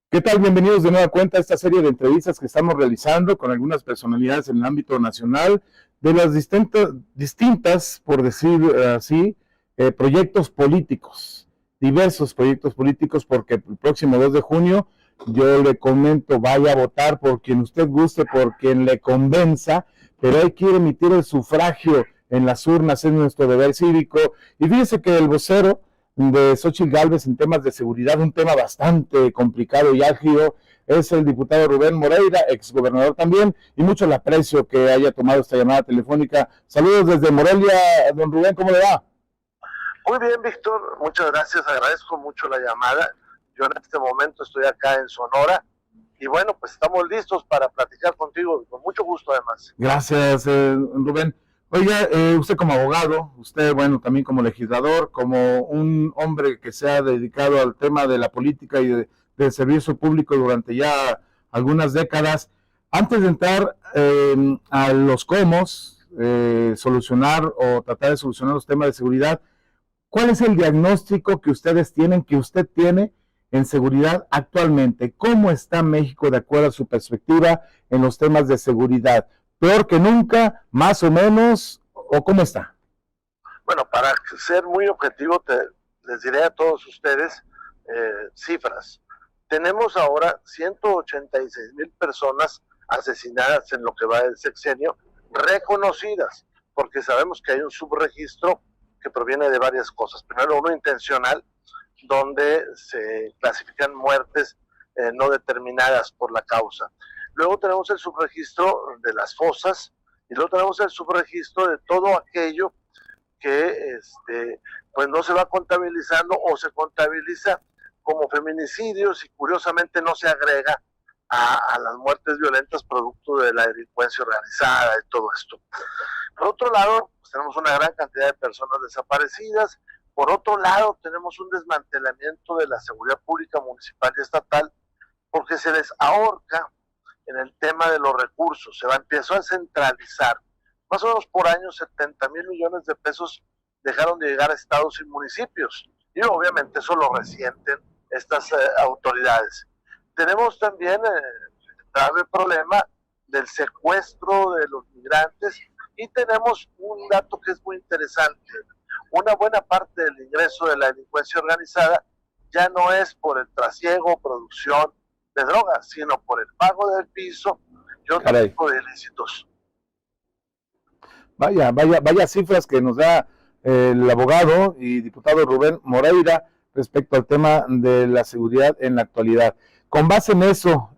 ¿Qué tal? Bienvenidos de nueva cuenta a esta serie de entrevistas que estamos realizando con algunas personalidades en el ámbito nacional de las distintas, por decir así, proyectos políticos, diversos proyectos políticos, porque el próximo 2 de junio yo le comento, vaya a votar por quien usted guste, por quien le convenza, pero hay que ir a emitir el sufragio en las urnas, es nuestro deber cívico. Y fíjese que el vocero de Xóchitl Gálvez en temas de seguridad, un tema bastante complicado y álgido, es el diputado Rubén Moreira, exgobernador también, y mucho le aprecio que haya tomado esta llamada telefónica. Saludos desde Morelia, don Rubén, ¿cómo le va? Muy bien, Víctor, muchas gracias, agradezco mucho la llamada. Yo en este momento estoy acá en Sonora y bueno, pues estamos listos para platicar contigo, con mucho gusto además. Gracias, Rubén. Oiga, usted como abogado, usted, bueno, también como legislador, como un hombre que se ha dedicado al tema de la política y del servicio público durante ya algunas décadas, antes de entrar a los cómo solucionar o tratar de solucionar los temas de seguridad, ¿cuál es el diagnóstico que ustedes tienen, que usted tiene en seguridad actualmente? ¿Cómo está México de acuerdo a su perspectiva en los temas de seguridad? ¿Peor que nunca, más o menos, o cómo está? Bueno, para ser muy objetivo, les diré a todos ustedes cifras. Tenemos ahora 186,000 personas asesinadas en lo que va del sexenio, reconocidas, porque sabemos que hay un subregistro que proviene de varias cosas. Primero, uno intencional, donde se clasifican muertes no determinadas por la causa. Luego tenemos el subregistro de las fosas y luego tenemos el subregistro de todo aquello que pues no se va contabilizando o se contabiliza como feminicidios y curiosamente no se agrega a las muertes violentas producto de la delincuencia organizada y todo esto. Por otro lado, pues tenemos una gran cantidad de personas desaparecidas. Por otro lado, tenemos un desmantelamiento de la seguridad pública municipal y estatal porque se les ahorca en el tema de los recursos, empezó a centralizar. Más o menos por año 70,000 millones de pesos dejaron de llegar a estados y municipios. Y obviamente eso lo resienten estas autoridades. Tenemos también el grave problema del secuestro de los migrantes y tenemos un dato que es muy interesante. Una buena parte del ingreso de la delincuencia organizada ya no es por el trasiego o producción de drogas, sino por el pago del piso y otro tipo de ilícitos. Vaya cifras que nos da el abogado y diputado Rubén Moreira respecto al tema de la seguridad en la actualidad. Con base en eso,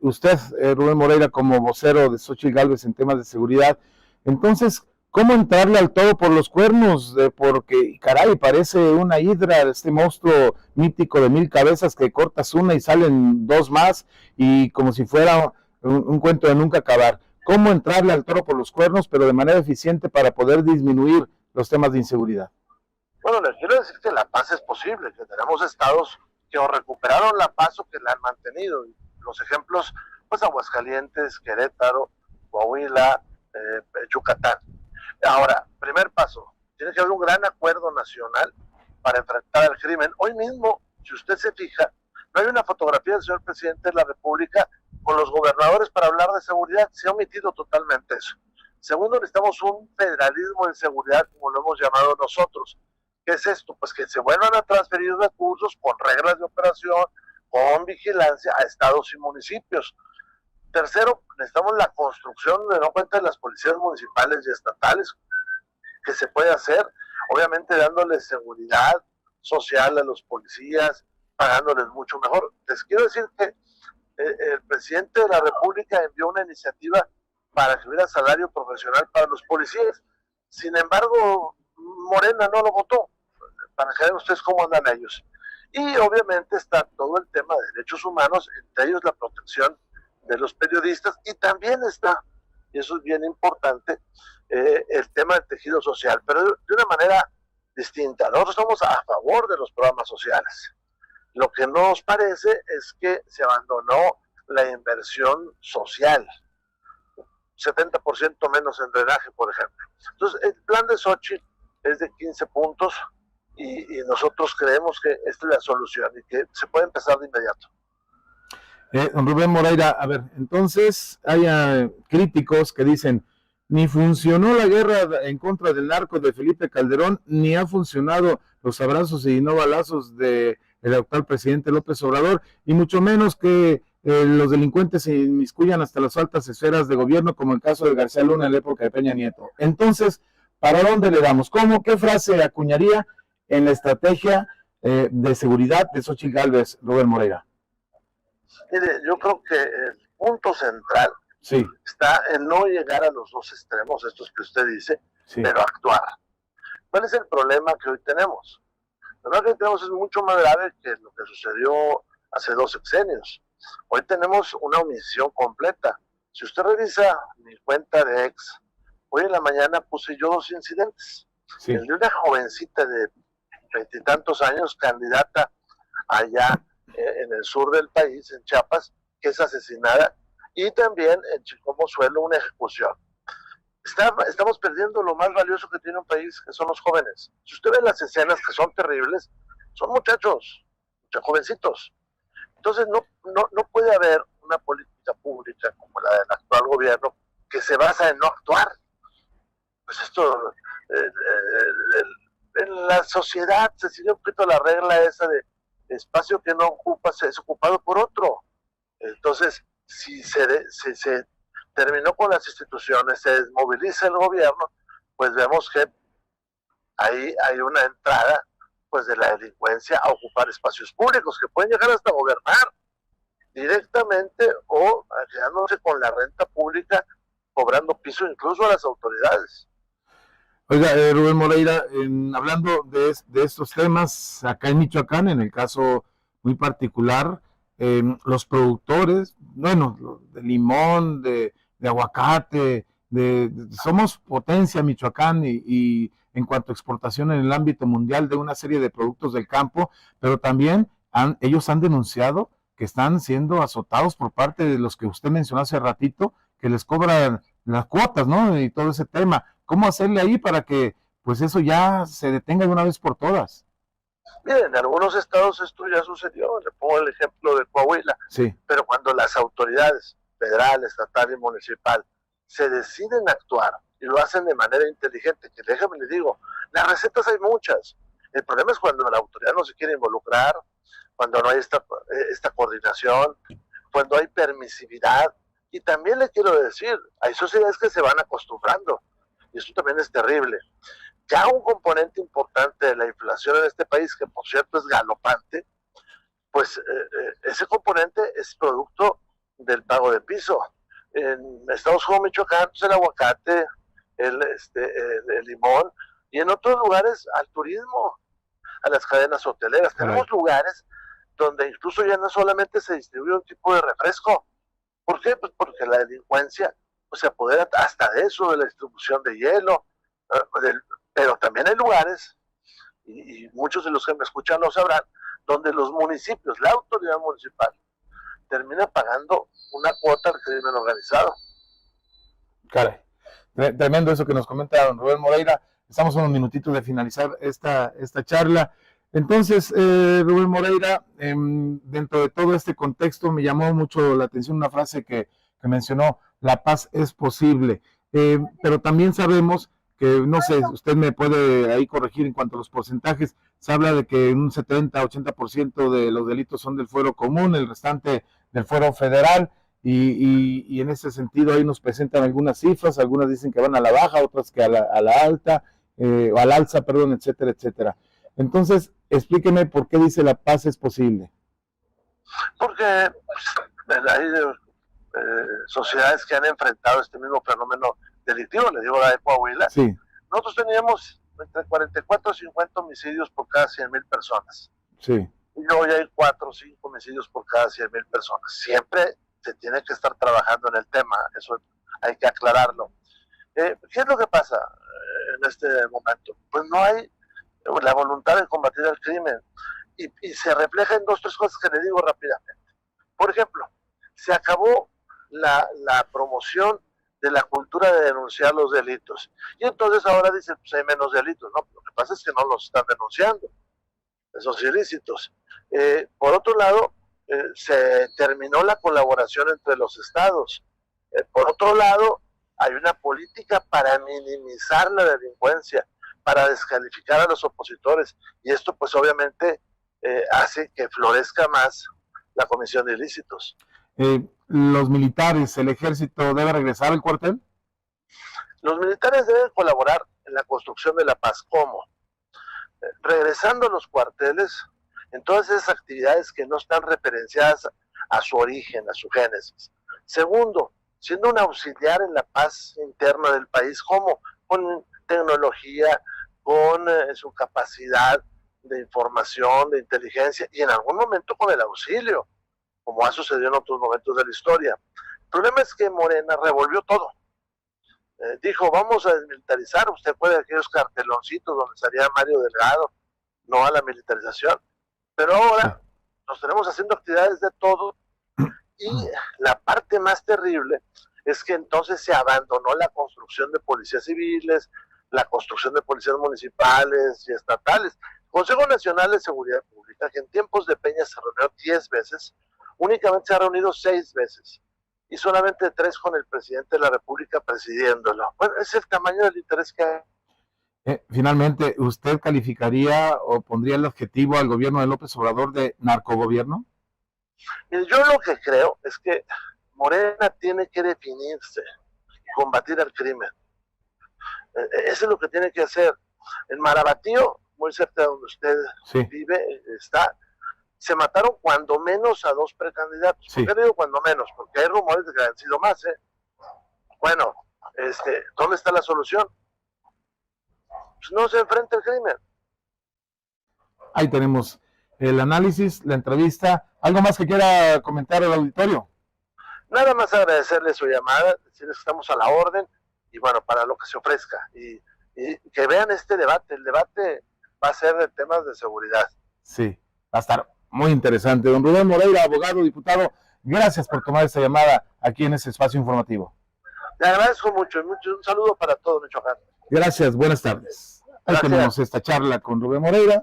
usted, Rubén Moreira, como vocero de Xóchitl Gálvez en temas de seguridad, entonces, ¿cómo entrarle al toro por los cuernos? Porque, caray, parece una hidra, este monstruo mítico de 1,000 cabezas que cortas una y salen dos más, y como si fuera un cuento de nunca acabar. ¿Cómo entrarle al toro por los cuernos, pero de manera eficiente para poder disminuir los temas de inseguridad? Bueno, les quiero decir que la paz es posible, que tenemos estados que o recuperaron la paz o que la han mantenido. Los ejemplos, pues Aguascalientes, Querétaro, Coahuila, Yucatán. Ahora, primer paso, tiene que haber un gran acuerdo nacional para enfrentar el crimen. Hoy mismo, si usted se fija, no hay una fotografía del señor presidente de la República con los gobernadores para hablar de seguridad, se ha omitido totalmente eso. Segundo, necesitamos un federalismo en seguridad, como lo hemos llamado nosotros. ¿Qué es esto? Pues que se vuelvan a transferir recursos con reglas de operación, con vigilancia a estados y municipios. Tercero, necesitamos la construcción de no cuenta de las policías municipales y estatales, que se puede hacer, obviamente dándoles seguridad social a los policías, pagándoles mucho mejor. Les quiero decir que el presidente de la República envió una iniciativa para que hubiera salario profesional para los policías. Sin embargo, Morena no lo votó, para que vean ustedes cómo andan ellos. Y obviamente está todo el tema de derechos humanos, entre ellos la protección de los periodistas, y también está, y eso es bien importante, el tema del tejido social, pero de una manera distinta. Nosotros estamos a favor de los programas sociales. Lo que no nos parece es que se abandonó la inversión social, 70% menos en drenaje, por ejemplo. Entonces, el plan de Xóchitl es de 15 puntos y nosotros creemos que esta es la solución y que se puede empezar de inmediato. Don Rubén Moreira, a ver, entonces hay críticos que dicen, ni funcionó la guerra en contra del narco de Felipe Calderón, ni ha funcionado los abrazos y no balazos de el actual presidente López Obrador, y mucho menos que los delincuentes se inmiscuyan hasta las altas esferas de gobierno, como el caso de García Luna en la época de Peña Nieto. Entonces, ¿para dónde le damos? ¿Cómo? ¿Qué frase acuñaría en la estrategia de seguridad de Xóchitl Gálvez, Rubén Moreira? Mire, yo creo que el punto central Sí, está en no llegar a los dos extremos, estos que usted dice, sí, pero actuar. ¿Cuál es el problema que hoy tenemos? El problema que hoy tenemos es mucho más grave que lo que sucedió hace 2 sexenios. Hoy tenemos una omisión completa. Si usted revisa mi cuenta de ex, hoy en la mañana puse yo 2 incidentes. sí. El de una jovencita de 20 y tantos años, candidata allá en el sur del país, en Chiapas, que es asesinada, y también en Chicomozuelo una ejecución. Estamos perdiendo lo más valioso que tiene un país, que son los jóvenes. Si usted ve las escenas que son terribles, son muchachos, jovencitos. Entonces no puede haber una política pública como la del actual gobierno que se basa en no actuar. Pues esto, en la sociedad se sigue un poquito la regla esa de espacio que no ocupa es ocupado por otro. Entonces, si se terminó con las instituciones, se desmoviliza el gobierno, pues vemos que ahí hay una entrada pues de la delincuencia a ocupar espacios públicos que pueden llegar hasta gobernar directamente o quedándose con la renta pública, cobrando piso incluso a las autoridades. Oiga, Rubén Moreira, hablando de estos temas, acá en Michoacán, en el caso muy particular, los productores, bueno, de limón, de aguacate, somos potencia Michoacán y en cuanto a exportación en el ámbito mundial de una serie de productos del campo, pero también ellos han denunciado que están siendo azotados por parte de los que usted mencionó hace ratito, que les cobran las cuotas, ¿no? Y todo ese tema. ¿Cómo hacerle ahí para que pues eso ya se detenga de una vez por todas? Miren, en algunos estados esto ya sucedió, le pongo el ejemplo de Coahuila, Sí, pero cuando las autoridades federal, estatal y municipal se deciden a actuar y lo hacen de manera inteligente, que déjame le digo, las recetas hay muchas. El problema es cuando la autoridad no se quiere involucrar, cuando no hay esta coordinación, cuando hay permisividad. Y también le quiero decir, hay sociedades que se van acostumbrando, y eso también es terrible. Ya un componente importante de la inflación en este país, que por cierto es galopante, pues ese componente es producto del pago de piso. En estados como Michoacán, pues el aguacate, el limón, y en otros lugares al turismo, a las cadenas hoteleras. caray. Tenemos lugares donde incluso ya no solamente se distribuye un tipo de refresco. ¿Por qué? Pues porque la delincuencia pues, se apodera hasta de eso, de la distribución de hielo, pero también hay lugares, y muchos de los que me escuchan lo sabrán, donde los municipios, la autoridad municipal, termina pagando una cuota al crimen organizado. Caray. Tremendo eso que nos comenta don Rubén Moreira. Estamos a unos minutitos de finalizar esta charla. Entonces, Rubén Moreira, dentro de todo este contexto me llamó mucho la atención una frase que mencionó, la paz es posible, pero también sabemos que, no sé, usted me puede ahí corregir en cuanto a los porcentajes, se habla de que un 70-80% de los delitos son del fuero común, el restante del fuero federal, y en ese sentido ahí nos presentan algunas cifras, algunas dicen que van a la baja, otras que a la alta, o al alza, perdón, etcétera, etcétera. Entonces, explíqueme por qué dice la paz es posible. Porque pues, hay sociedades que han enfrentado este mismo fenómeno delictivo, le digo la de Coahuila. Sí. Nosotros teníamos entre 44 y 50 homicidios por cada 100,000 personas. Sí. Y hoy hay 4 o 5 homicidios por cada 100,000 personas. Siempre se tiene que estar trabajando en el tema, eso hay que aclararlo. ¿Qué es lo que pasa en este momento? Pues no hay la voluntad de combatir el crimen y se refleja en 2 o 3 cosas que le digo rápidamente. Por ejemplo, se acabó la promoción de la cultura de denunciar los delitos. Y entonces ahora dicen, pues hay menos delitos. No, lo que pasa es que no los están denunciando, esos ilícitos. Por otro lado, se terminó la colaboración entre los estados. Por otro lado, hay una política para minimizar la delincuencia, para descalificar a los opositores, y esto pues obviamente hace que florezca más la comisión de ilícitos. ¿Los militares, el ejército debe regresar al cuartel? Los militares deben colaborar en la construcción de la paz. ¿Cómo? Regresando a los cuarteles en todas esas actividades que no están referenciadas a su origen, a su génesis. Segundo, siendo un auxiliar en la paz interna del país, ¿cómo? Con tecnología, con su capacidad de información, de inteligencia, y en algún momento con el auxilio, como ha sucedido en otros momentos de la historia. El problema es que Morena revolvió todo. Dijo, vamos a desmilitarizar. Usted puede aquellos carteloncitos donde salía Mario Delgado, no a la militarización. Pero ahora nos tenemos haciendo actividades de todo, y la parte más terrible es que entonces se abandonó la construcción de policías civiles, la construcción de policías municipales y estatales. El Consejo Nacional de Seguridad Pública, que en tiempos de Peña se reunió 10 veces, únicamente se ha reunido 6 veces, y solamente 3 con el presidente de la República presidiéndolo. Bueno, es el tamaño del interés que hay. Finalmente, ¿usted calificaría o pondría el objetivo al gobierno de López Obrador de narcogobierno? Yo lo que creo es que Morena tiene que definirse, combatir al crimen. Eso es lo que tiene que hacer. En Marabatío, muy cerca de donde usted vive, se mataron cuando menos a 2 precandidatos. ¿Por qué digo cuando menos? Porque hay rumores de que han sido más. Bueno, ¿dónde está la solución? Pues no se enfrenta el crimen. Ahí tenemos el análisis, la entrevista. ¿Algo más que quiera comentar al auditorio? Nada más agradecerle su llamada, decirles que estamos a la orden, y bueno, para lo que se ofrezca. Y que vean este debate. El debate va a ser de temas de seguridad. Sí, va a estar muy interesante. Don Rubén Moreira, abogado, diputado, gracias por tomar esta llamada aquí en este espacio informativo. Le agradezco mucho. Un saludo para todo Michoacán. Gracias, buenas tardes. Ahí tenemos esta charla con Rubén Moreira,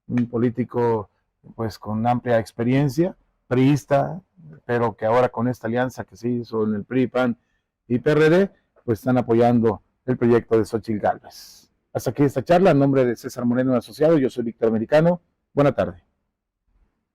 un político pues con amplia experiencia, priista, pero que ahora con esta alianza que se hizo en el PRI, PAN y PRD, pues están apoyando el proyecto de Xóchitl Gálvez. Hasta aquí esta charla, en nombre de César Moreno Asociado, yo soy Víctor Americano. Buena tarde.